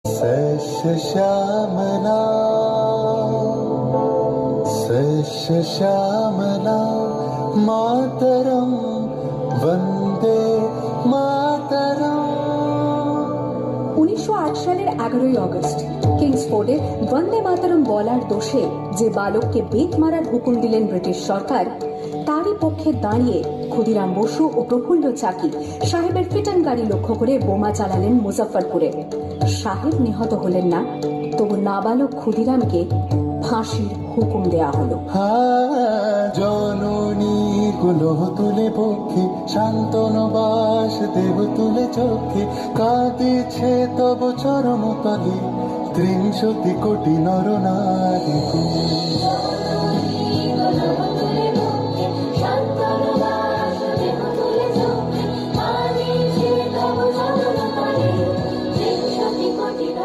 सस्य श्यामला सस्य श्यामला मातरम वंदे मातरम। 1908 সালের 11ই আগস্ট কিংসফোর্ডে বন্দে মাতরম বলার দোষে যে বালককে বেত মারার হুকুম দিলেন ব্রিটিশ সরকার, তারই পক্ষে দাঁড়িয়ে ক্ষুদিরাম বসু ও প্রফুল্ল চাকি সাহেবের ফিটান গাড়ি লক্ষ্য করে বোমা চালালেন মুজফ্ফরপুরে। সাহেব নিহত হলেন না, তবু নাবালক ক্ষুদিরামকে ফাঁসির হুকুম দেয়া হলো। জননী কুলহ তুলে পক্ষে শান্তনবাস দেহ তুলে চোখে কাঁদিছে তব চরণ তলে 30 কোটি নরনারী।